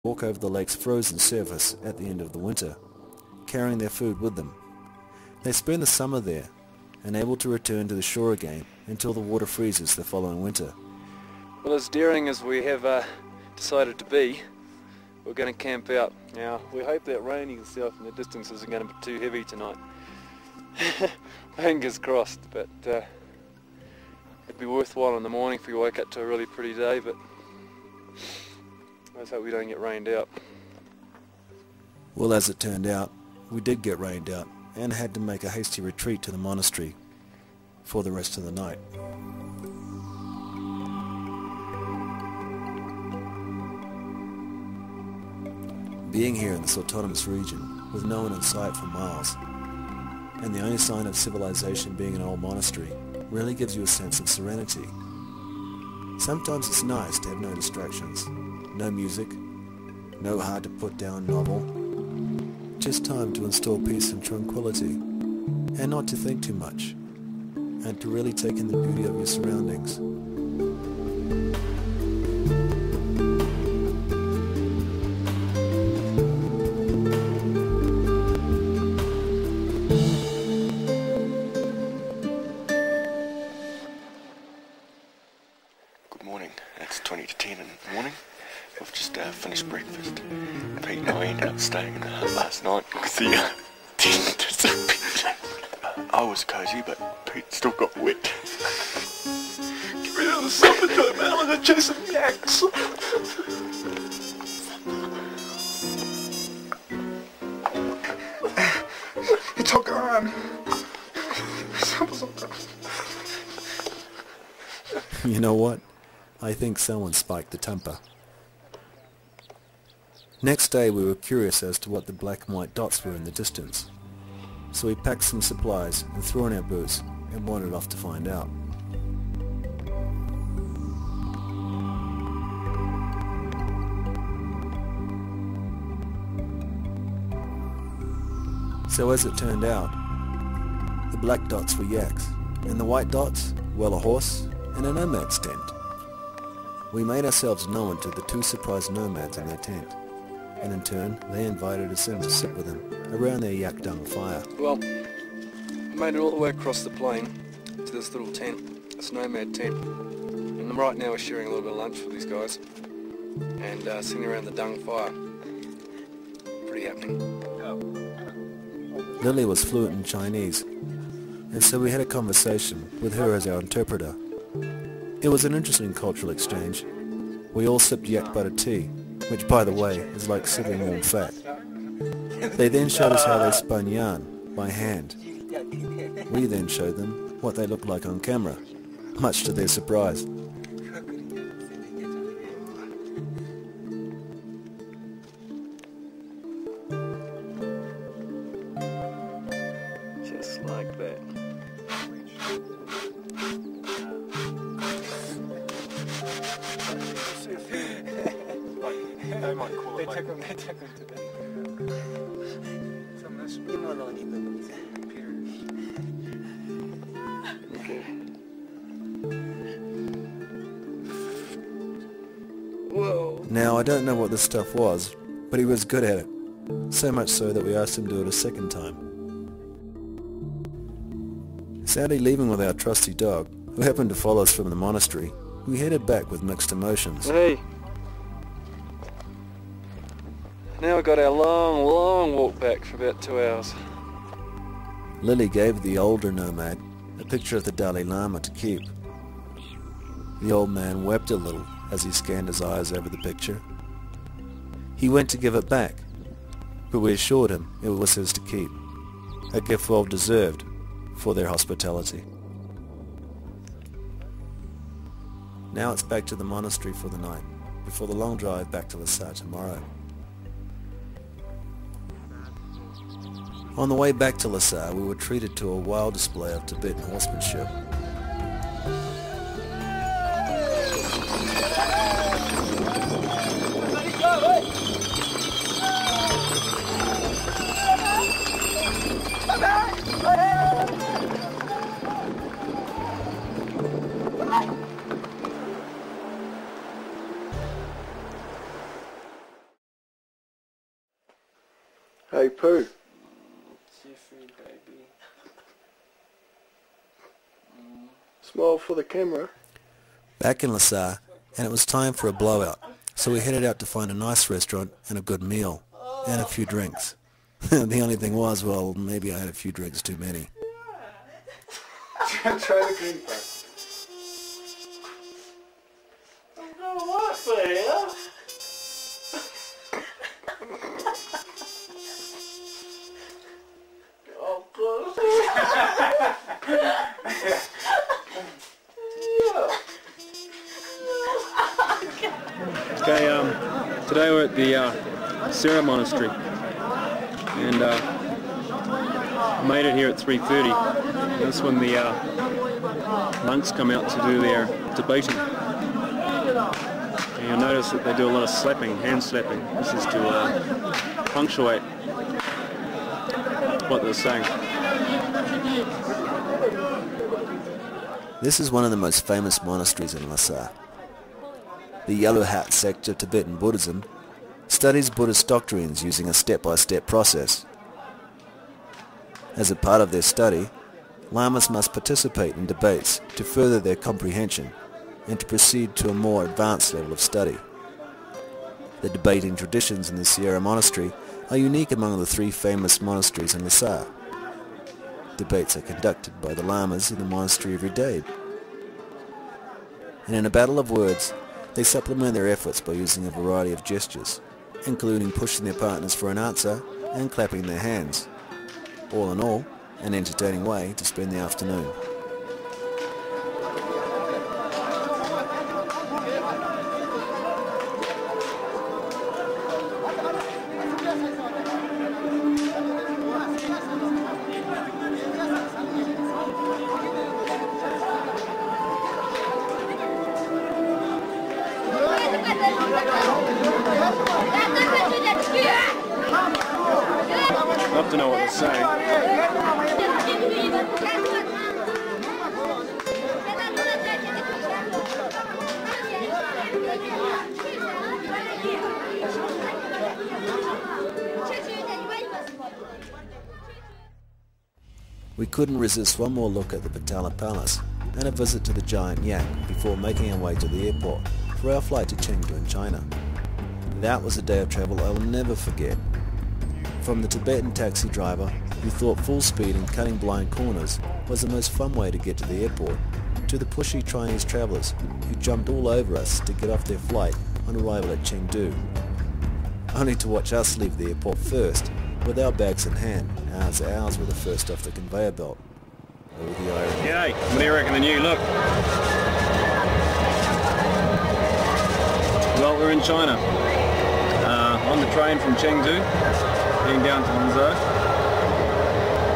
walk over the lake's frozen surface at the end of the winter, carrying their food with them. They spend the summer there, and able to return to the shore again until the water freezes the following winter. Well, as daring as we have decided to be, we're going to camp out. Now, we hope that raining and stuff in the distance isn't going to be too heavy tonight. Fingers crossed, but it'd be worthwhile in the morning if we wake up to a really pretty day, but let's hope we don't get rained out. Well, as it turned out, we did get rained out and had to make a hasty retreat to the monastery for the rest of the night. Being here in this autonomous region, with no one in sight for miles, and the only sign of civilization being an old monastery, really gives you a sense of serenity. Sometimes it's nice to have no distractions, no music, no hard-to-put-down novel, just time to install peace and tranquility, and not to think too much, and to really take in the beauty of your surroundings. Good morning. It's 20 to 10 in the morning. I've just finished breakfast. Pete and I ended up staying in the hut last night because the tent disappeared. I was cosy, but Pete still got wet. Get rid of the summertime, Alan, and chase some yaks. He took her on. You know what? I think someone spiked the temper. Next day we were curious as to what the black and white dots were in the distance, so we packed some supplies and threw on our boots and wandered off to find out. So as it turned out, the black dots were yaks, and the white dots, well, a horse and a nomad's tent. We made ourselves known to the two surprised nomads in their tent, and in turn they invited us in to sit with them around their yak dung fire. Well, I made it all the way across the plain to this little tent, this nomad tent, and right now we're sharing a little bit of lunch with these guys and sitting around the dung fire. Pretty happening. Lily was fluent in Chinese, and so we had a conversation with her as our interpreter. It was an interesting cultural exchange. We all sipped yak butter tea, which by the way is like sipping warm fat. They then showed us how they spun yarn by hand. We then showed them what they looked like on camera, much to their surprise. Just like that. They took him to Tibet. Okay. Whoa. Now I don't know what this stuff was, but he was good at it. So much so that we asked him to do it a second time. Sadly leaving with our trusty dog, who happened to follow us from the monastery, we headed back with mixed emotions. Hey! Now we've got our long walk back for about 2 hours. Lily gave the older nomad a picture of the Dalai Lama to keep. The old man wept a little as he scanned his eyes over the picture. He went to give it back, but we assured him it was his to keep, a gift well deserved for their hospitality. Now it's back to the monastery for the night, before the long drive back to Lhasa tomorrow. On the way back to Lhasa, we were treated to a wild display of Tibetan horsemanship. Hey Pooh. Jeffrey, baby. Smile for the camera. Back in Lhasa, and it was time for a blowout, so we headed out to find a nice restaurant and a good meal, and a few drinks. The only thing was, well, maybe I had a few drinks too many. Try the green part. I'm gonna work for you. Oh, good. Okay, today we're at the Sera Monastery, and made it here at 3:30. That's when the monks come out to do their debating. And you'll notice that they do a lot of slapping, hand slapping. This is to punctuate what they're saying. This is one of the most famous monasteries in Lhasa. The Yellow Hat sect of Tibetan Buddhism studies Buddhist doctrines using a step-by-step process. As a part of their study, lamas must participate in debates to further their comprehension and to proceed to a more advanced level of study. The debating traditions in the Sera Monastery are unique among the 3 famous monasteries in Lhasa. Debates are conducted by the lamas in the monastery every day, and in a battle of words, they supplement their efforts by using a variety of gestures, including pushing their partners for an answer and clapping their hands. All in all, an entertaining way to spend the afternoon. Love to know what they're saying. We couldn't resist one more look at the Patala Palace and a visit to the giant yak before making our way to the airport for our flight to Chengdu in China. That was a day of travel I will never forget. From the Tibetan taxi driver who thought full speed and cutting blind corners was the most fun way to get to the airport, to the pushy Chinese travellers who jumped all over us to get off their flight on arrival at Chengdu, only to watch us leave the airport first with our bags in hand, as ours were the first off the conveyor belt. Oh, the irony. G'day, what do you reckon of the new look? Well, we're in China, on the train from Chengdu, heading down to Lhasa,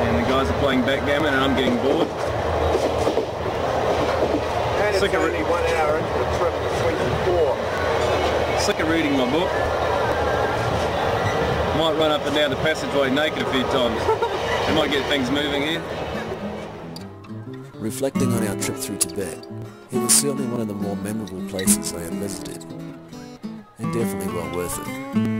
and the guys are playing backgammon and I'm getting bored. And it's only 1 hour into the trip, 24. Sick of reading my book. Might run up and down the passageway naked a few times. I might get things moving here. Reflecting on our trip through Tibet, it was certainly one of the more memorable places I have visited, and definitely well worth it.